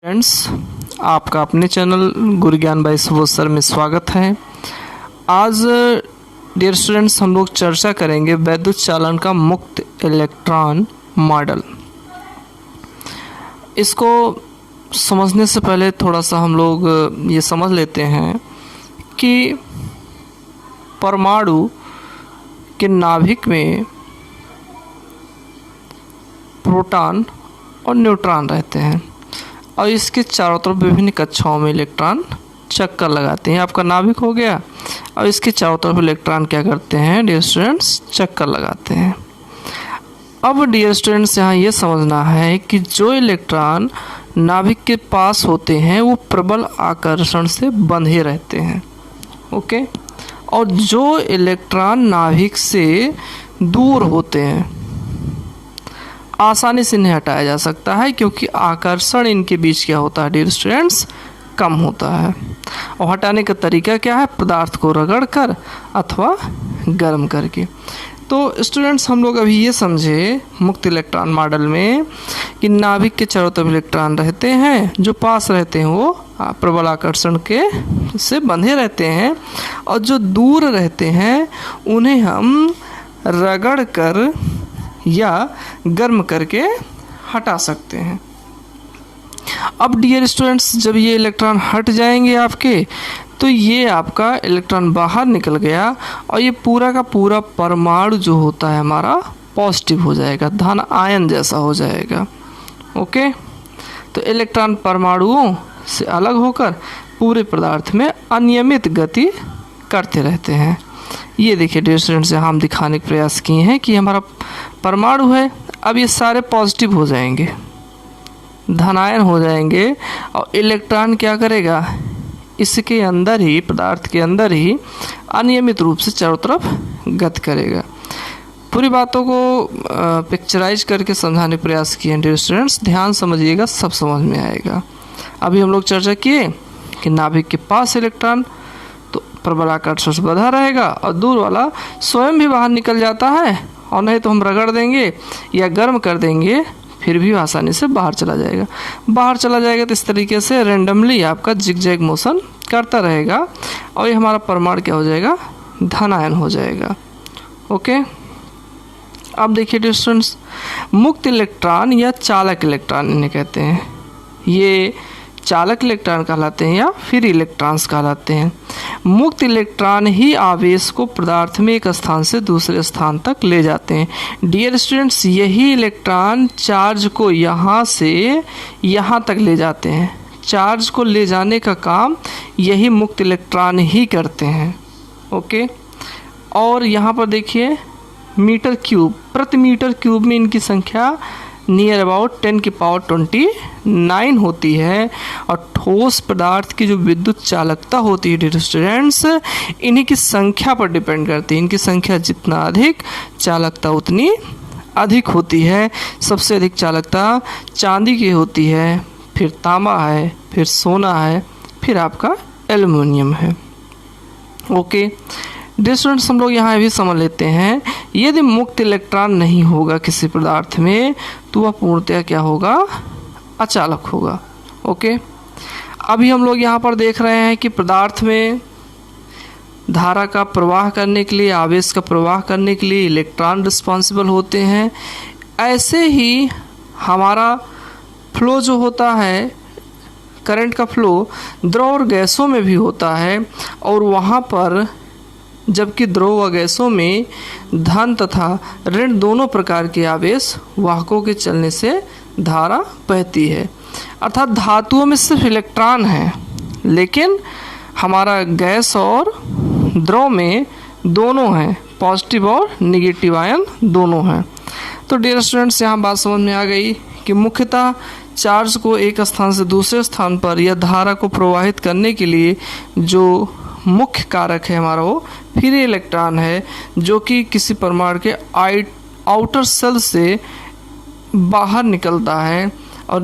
Friends, आपका अपने channel गुरु ज्ञान बाई सुबोध सर में स्वागत है। आज डियर स्टूडेंट्स हम लोग चर्चा करेंगे वैद्युत चालन का मुक्त इलेक्ट्रॉन मॉडल। इसको समझने से पहले थोड़ा सा हम लोग ये समझ लेते हैं कि परमाणु के नाभिक में प्रोटॉन और न्यूट्रॉन रहते हैं और इसके चारों तरफ विभिन्न कक्षाओं में इलेक्ट्रॉन चक्कर लगाते हैं। आपका नाभिक हो गया और इसके चारों तरफ इलेक्ट्रॉन क्या करते हैं डियर स्टूडेंट्स, चक्कर लगाते हैं। अब डियर स्टूडेंट्स यहाँ ये समझना है कि जो इलेक्ट्रॉन नाभिक के पास होते हैं वो प्रबल आकर्षण से बंधे रहते हैं, ओके। और जो इलेक्ट्रॉन नाभिक से दूर होते हैं आसानी से नहीं हटाया जा सकता है, क्योंकि आकर्षण इनके बीच क्या होता है डियर स्टूडेंट्स, कम होता है। और हटाने का तरीका क्या है, पदार्थ को रगड़ कर अथवा गर्म करके। तो स्टूडेंट्स हम लोग अभी ये समझे मुक्त इलेक्ट्रॉन मॉडल में कि नाभिक के चारों तरफ इलेक्ट्रॉन रहते हैं, जो पास रहते हैं वो प्रबल आकर्षण के से बंधे रहते हैं, और जो दूर रहते हैं उन्हें हम रगड़ कर या गर्म करके हटा सकते हैं। अब डियर स्टूडेंट्स जब ये इलेक्ट्रॉन हट जाएंगे आपके, तो ये आपका इलेक्ट्रॉन बाहर निकल गया और ये पूरा का पूरा परमाणु जो होता है हमारा पॉजिटिव हो जाएगा, धन आयन जैसा हो जाएगा, ओके। तो इलेक्ट्रॉन परमाणुओं से अलग होकर पूरे पदार्थ में अनियमित गति करते रहते हैं। ये देखिए डियर स्टूडेंट्स, यहाँ हम दिखाने का प्रयास किए हैं कि हमारा परमाणु है, अब ये सारे पॉजिटिव हो जाएंगे, धनायन हो जाएंगे, और इलेक्ट्रॉन क्या करेगा, इसके अंदर ही, पदार्थ के अंदर ही अनियमित रूप से चारों तरफ गति करेगा। पूरी बातों को पिक्चराइज करके समझाने का प्रयास किए हैं डियर स्टूडेंट्स, ध्यान समझिएगा, सब समझ में आएगा। अभी हम लोग चर्चा किए कि नाभिक के पास इलेक्ट्रॉन तो प्रबल आकर्षण से बंधा रहेगा और दूर वाला स्वयं भी बाहर निकल जाता है, और नहीं तो हम रगड़ देंगे या गर्म कर देंगे फिर भी आसानी से बाहर चला जाएगा। बाहर चला जाएगा तो इस तरीके से रेंडमली आपका जिगजैग मोशन करता रहेगा और ये हमारा परमाणु क्या हो जाएगा, धनायन हो जाएगा, ओके। अब देखिए डियर स्टूडेंट्स, मुक्त इलेक्ट्रॉन या चालक इलेक्ट्रॉन इन्हें कहते हैं। ये चालक इलेक्ट्रॉन कहलाते हैं या फिर इलेक्ट्रॉन्स कहलाते हैं। मुक्त इलेक्ट्रॉन ही आवेश को पदार्थ में एक स्थान से दूसरे स्थान तक ले जाते हैं। डियर स्टूडेंट्स, यही इलेक्ट्रॉन चार्ज को यहाँ से यहाँ तक ले जाते हैं। चार्ज को ले जाने का काम यही मुक्त इलेक्ट्रॉन ही करते हैं, ओके। और यहाँ पर देखिए मीटर क्यूब, प्रति मीटर क्यूब में इनकी संख्या नियर अबाउट 10⁻29 होती है। और ठोस पदार्थ की जो विद्युत चालकता होती है डियर स्टूडेंट्स, इन्हीं की संख्या पर डिपेंड करती है। इनकी संख्या जितना अधिक, चालकता उतनी अधिक होती है। सबसे अधिक चालकता चांदी की होती है, फिर तांबा है, फिर सोना है, फिर आपका एल्युमिनियम है, ओके। डियर स्टूडेंट्स हम लोग यहाँ भी समझ लेते हैं, यदि मुक्त इलेक्ट्रॉन नहीं होगा किसी पदार्थ में तो वह पूर्णतः क्या होगा, अचालक होगा, ओके। अभी हम लोग यहाँ पर देख रहे हैं कि पदार्थ में धारा का प्रवाह करने के लिए, आवेश का प्रवाह करने के लिए इलेक्ट्रॉन रिस्पॉन्सिबल होते हैं। ऐसे ही हमारा फ्लो जो होता है, करंट का फ्लो द्रव और गैसों में भी होता है, और वहाँ पर जबकि द्रव व गैसों में धन तथा ऋण दोनों प्रकार के आवेश वाहकों के चलने से धारा बहती है। अर्थात धातुओं में सिर्फ इलेक्ट्रॉन है, लेकिन हमारा गैस और द्रव में दोनों हैं, पॉजिटिव और निगेटिव आयन दोनों हैं। तो डियर स्टूडेंट्स यहाँ बात समझ में आ गई कि मुख्यतः चार्ज को एक स्थान से दूसरे स्थान पर या धारा को प्रवाहित करने के लिए जो मुख्य कारक है हमारा वो फ्री इलेक्ट्रॉन है, जो कि किसी परमाणु के आउटर सेल से बाहर निकलता है। और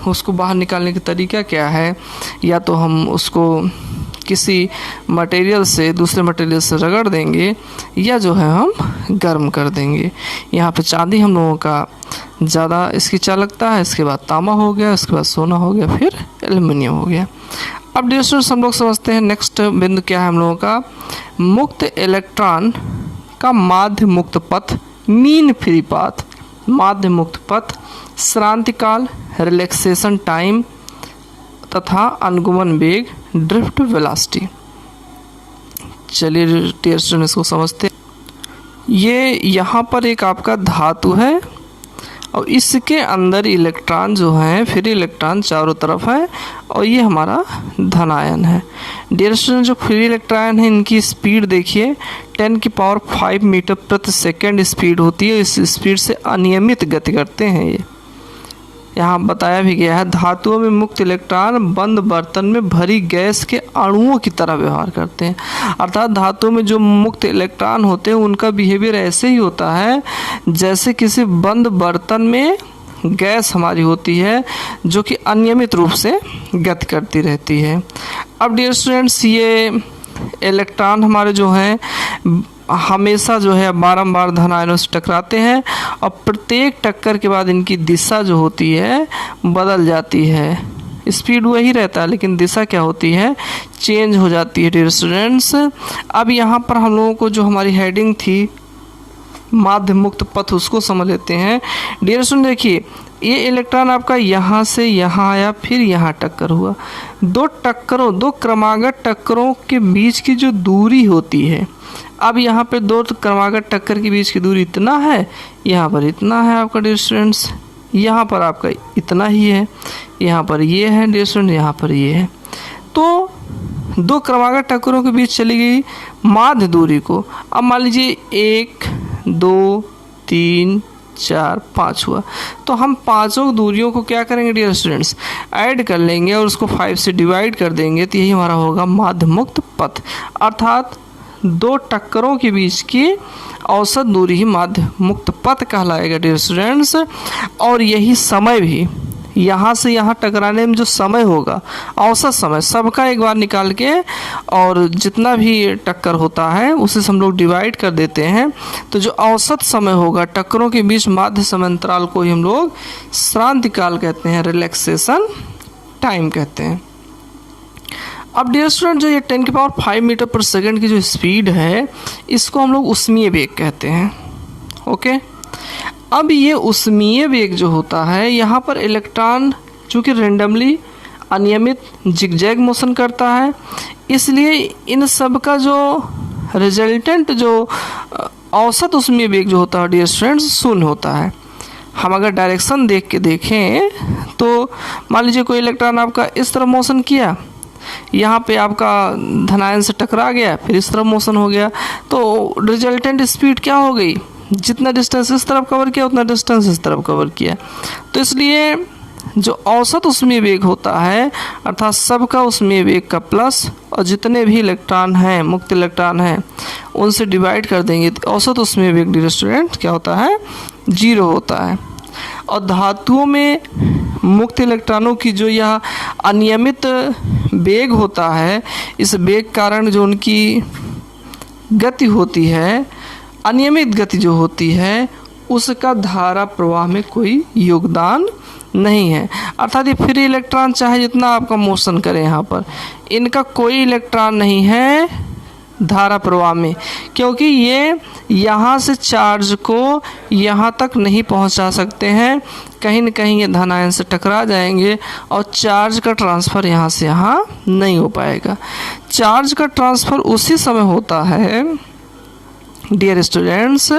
उसको बाहर निकालने का तरीका क्या है, या तो हम उसको किसी मटेरियल से दूसरे मटेरियल से रगड़ देंगे या जो है हम गर्म कर देंगे। यहाँ पे चांदी हम लोगों का ज़्यादा इसकी चालकता है, इसके बाद तांबा हो गया, उसके बाद सोना हो गया, फिर एल्युमिनियम हो गया। अब डियर स्टूडेंट्स हम लोग समझते हैं नेक्स्ट बिंदु क्या है हम लोगों का, मुक्त इलेक्ट्रॉन का माध्य मुक्त पथ, मीन फ्री पाथ, माध्य मुक्त पथ, श्रांति काल, रिलैक्सेशन टाइम तथा अनुगमन वेग, ड्रिफ्ट वेलोसिटी। चलिए डियर स्टूडेंट्स को समझते हैं। ये यहाँ पर एक आपका धातु है और इसके अंदर इलेक्ट्रॉन जो है, फ्री इलेक्ट्रॉन चारों तरफ है और ये हमारा धनायन है। डियर स्टूडेंट जो फ्री इलेक्ट्रॉन है इनकी स्पीड देखिए 10⁵ मीटर प्रति सेकेंड स्पीड होती है। इस स्पीड से अनियमित गति करते हैं। ये यहाँ बताया भी गया है, धातुओं में मुक्त इलेक्ट्रॉन बंद बर्तन में भरी गैस के अणुओं की तरह व्यवहार करते हैं। अर्थात धातुओं में जो मुक्त इलेक्ट्रॉन होते हैं उनका बिहेवियर ऐसे ही होता है जैसे किसी बंद बर्तन में गैस हमारी होती है जो कि अनियमित रूप से गति करती रहती है। अब डियर स्टूडेंट्स ये इलेक्ट्रॉन हमारे जो हैं हमेशा जो है बारंबार धन आयनों से टकराते हैं और प्रत्येक टक्कर के बाद इनकी दिशा जो होती है बदल जाती है। स्पीड वही रहता है लेकिन दिशा क्या होती है, चेंज हो जाती है डियर स्टूडेंट्स। अब यहाँ पर हम लोगों को जो हमारी हेडिंग थी माध्य मुक्त पथ उसको समझ लेते हैं। डियर स्टूडेंट देखिए ये इलेक्ट्रॉन आपका यहाँ से यहाँ आया, फिर यहाँ टक्कर हुआ। दो क्रमागत टक्करों के बीच की जो दूरी होती है, अब यहाँ पे दो क्रमागत टक्कर के बीच की दूरी इतना है, यहाँ पर इतना है आपका डियर स्टूडेंट्स, यहाँ पर आपका इतना ही है, यहाँ पर ये है डियर स्टूडेंट, यहाँ पर ये है। तो दो क्रमागत टक्करों के बीच चली गई माध्य दूरी को। अब मान लीजिए 1 2 3 4 5 हुआ, तो हम पांचों दूरियों को क्या करेंगे डियर स्टूडेंट्स, ऐड कर लेंगे और उसको 5 से डिवाइड कर देंगे, तो यही हमारा होगा माध्य मुक्त पथ। अर्थात दो टक्करों के बीच की औसत दूरी ही माध्य मुक्त पथ कहलाएगा डियर स्टूडेंट्स। और यही समय भी यहाँ से यहाँ टकराने में जो समय होगा, औसत समय सबका एक बार निकाल के और जितना भी टक्कर होता है उसे हम लोग डिवाइड कर देते हैं, तो जो औसत समय होगा टक्करों के बीच माध्य समय अंतराल को ही हम लोग श्रांति काल कहते हैं, रिलैक्सेशन टाइम कहते हैं। अब डियर स्टूडेंट जो ये 10⁵ मीटर पर सेकेंड की जो स्पीड है इसको हम लोग उष्मीय वेग कहते हैं। ओके, अब ये उष्मीय वेग जो होता है यहाँ पर इलेक्ट्रॉन चूँकि रेंडमली अनियमित जिगजैग मोशन करता है, इसलिए इन सब का जो रिजल्टेंट जो औसत उष्मीय वेग जो होता है डियर स्टूडेंट्स 0 होता है। हम अगर डायरेक्शन देख के देखें तो मान लीजिए कोई इलेक्ट्रॉन आपका इस तरफ मोशन किया, यहाँ पे आपका धनायन से टकरा गया, फिर इस तरफ मोशन हो गया, तो रिजल्टेंट स्पीड क्या हो गई, जितना डिस्टेंस इस तरफ कवर किया उतना डिस्टेंस इस तरफ कवर किया। तो इसलिए जो औसत उष्मीय वेग होता है अर्थात सबका उष्मीय वेग का प्लस और जितने भी इलेक्ट्रॉन हैं मुक्त इलेक्ट्रॉन हैं उनसे डिवाइड कर देंगे तो औसत उष्मीय वेग डियर स्टूडेंट क्या होता है, 0 होता है। और धातुओं में मुक्त इलेक्ट्रॉनों की जो यह अनियमित वेग होता है, इस वेग कारण जो उनकी गति होती है, अनियमित गति जो होती है उसका धारा प्रवाह में कोई योगदान नहीं है। अर्थात ये फ्री इलेक्ट्रॉन चाहे जितना आपका मोशन करे यहाँ पर, इनका कोई इलेक्ट्रॉन नहीं है धारा प्रवाह में, क्योंकि ये यहाँ से चार्ज को यहाँ तक नहीं पहुँचा सकते हैं, कहीं न कहीं ये धन आयन से टकरा जाएंगे और चार्ज का ट्रांसफ़र यहाँ से यहाँ नहीं हो पाएगा। चार्ज का ट्रांसफ़र उसी समय होता है डियर स्टूडेंट्स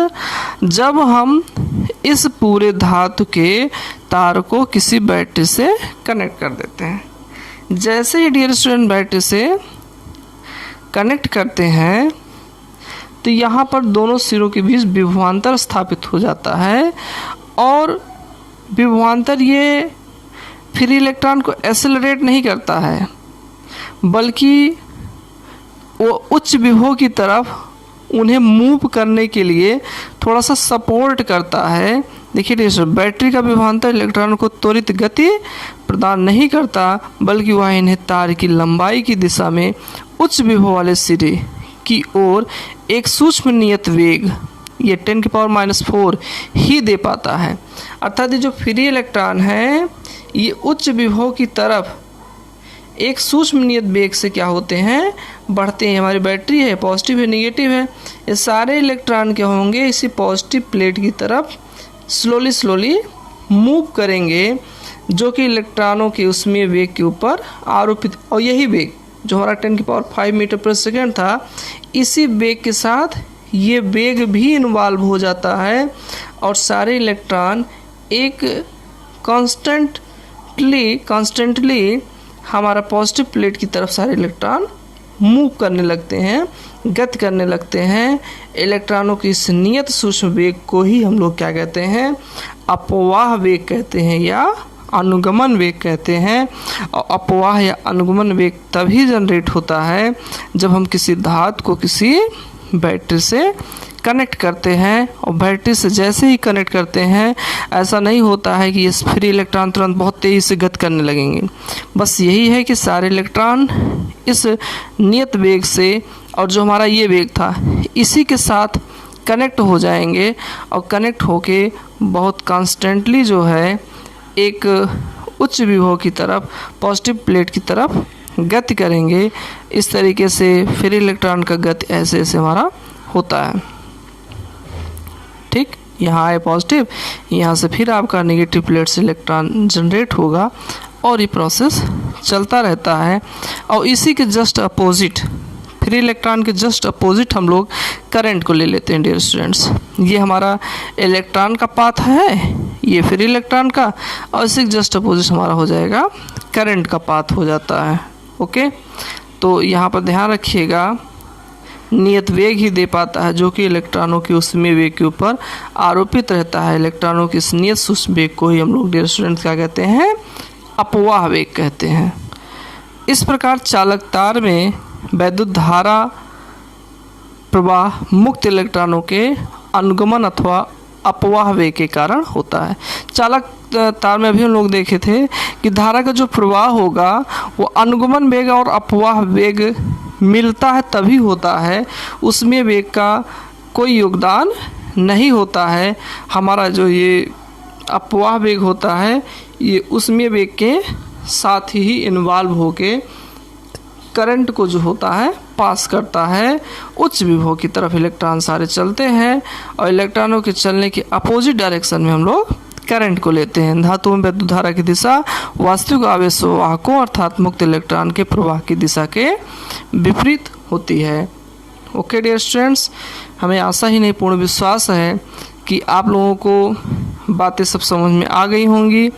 जब हम इस पूरे धातु के तार को किसी बैटरी से कनेक्ट कर देते हैं। जैसे ही डियर स्टूडेंट बैटरी से कनेक्ट करते हैं तो यहाँ पर दोनों सिरों के बीच विभवांतर स्थापित हो जाता है और विभवांतर ये फ्री इलेक्ट्रॉन को एक्सेलरेट नहीं करता है बल्कि वो उच्च विभव की तरफ उन्हें मूव करने के लिए थोड़ा सा सपोर्ट करता है। देखिए बैटरी का विभवांतर इलेक्ट्रॉन को त्वरित गति प्रदान नहीं करता बल्कि वह इन्हें तार की लंबाई की दिशा में उच्च विभव वाले सिरे की ओर एक सूक्ष्म नियत वेग ये 10⁻⁴ ही दे पाता है। अर्थात ये जो फ्री इलेक्ट्रॉन है ये उच्च विभव की तरफ एक सूक्ष्म नियत वेग से क्या होते हैं, बढ़ते हैं। हमारी बैटरी है, पॉजिटिव है, नेगेटिव है, ये सारे इलेक्ट्रॉन क्या होंगे, इसी पॉजिटिव प्लेट की तरफ स्लोली मूव करेंगे, जो कि इलेक्ट्रॉनों के उसमें वेग के ऊपर आरोपित। और यही वेग जो हमारा 10⁵ मीटर पर सेकेंड था, इसी वेग के साथ ये वेग भी इन्वॉल्व हो जाता है और सारे इलेक्ट्रॉन एक कॉन्स्टेंटली हमारा पॉजिटिव प्लेट की तरफ सारे इलेक्ट्रॉन मूव करने लगते हैं, गति करने लगते हैं। इलेक्ट्रॉनों की इस नियत सूक्ष्म वेग को ही हम लोग क्या कहते हैं, अपवाह वेग कहते हैं या अनुगमन वेग कहते हैं। और अपवाह या अनुगमन वेग तभी जनरेट होता है जब हम किसी धातु को किसी बैटरी से कनेक्ट करते हैं, और बैटरी से जैसे ही कनेक्ट करते हैं ऐसा नहीं होता है कि ये फ्री इलेक्ट्रॉन तुरंत बहुत तेज़ी से गति करने लगेंगे। बस यही है कि सारे इलेक्ट्रॉन इस नियत वेग से, और जो हमारा ये वेग था, इसी के साथ कनेक्ट हो जाएंगे और कनेक्ट होके बहुत कॉन्स्टेंटली जो है एक उच्च विभव की तरफ, पॉजिटिव प्लेट की तरफ गति करेंगे। इस तरीके से फ्री इलेक्ट्रॉन का गति ऐसे ऐसे हमारा होता है। ठीक, यहाँ आए पॉजिटिव, यहाँ से फिर आपका नेगेटिव प्लेट से इलेक्ट्रॉन जनरेट होगा और ये प्रोसेस चलता रहता है। और इसी के जस्ट अपोजिट, फ्री इलेक्ट्रॉन के जस्ट अपोजिट हम लोग करंट को ले लेते हैं डियर स्टूडेंट्स। ये हमारा इलेक्ट्रॉन का पाथ है, ये फ्री इलेक्ट्रॉन का, और इसी के जस्ट अपोजिट हमारा हो जाएगा करंट का पाथ हो जाता है। ओके, तो यहाँ पर ध्यान रखिएगा, नियत वेग ही दे पाता है जो कि इलेक्ट्रॉनों के उसमें वेग के ऊपर आरोपित रहता है। इलेक्ट्रॉनों की इस नियत सूक्ष्म वेग को ही हम लोग डियर स्टूडेंट्स क्या कहते हैं, अपवाह वेग कहते हैं। इस प्रकार चालक तार में वैद्युत धारा प्रवाह मुक्त इलेक्ट्रॉनों के अनुगमन अथवा अपवाह वेग के कारण होता है। चालक तार में अभी हम लोग देखे थे कि धारा का जो प्रवाह होगा वो अनुगमन वेग और अपवाह वेग मिलता है तभी होता है, उसमें वेग का कोई योगदान नहीं होता है। हमारा जो ये अपवाह वेग होता है ये उसमें वेग के साथ ही इन्वॉल्व होके करंट को जो होता है पास करता है। उच्च विभव की तरफ इलेक्ट्रॉन सारे चलते हैं और इलेक्ट्रॉनों के चलने के अपोजिट डायरेक्शन में हम लोग करंट को लेते हैं। धातुओं में विद्युत धारा की दिशा वास्तविक आवेश वाहकों अर्थात मुक्त इलेक्ट्रॉन के प्रवाह की दिशा के विपरीत होती है। ओके डियर स्टूडेंट्स, हमें आशा ही नहीं पूर्ण विश्वास है कि आप लोगों को बातें सब समझ में आ गई होंगी।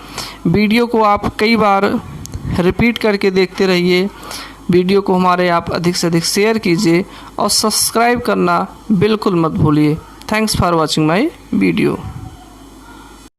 वीडियो को आप कई बार रिपीट करके देखते रहिए। वीडियो को हमारे आप अधिक से अधिक शेयर कीजिए और सब्सक्राइब करना बिल्कुल मत भूलिए। Thanks for watching my video.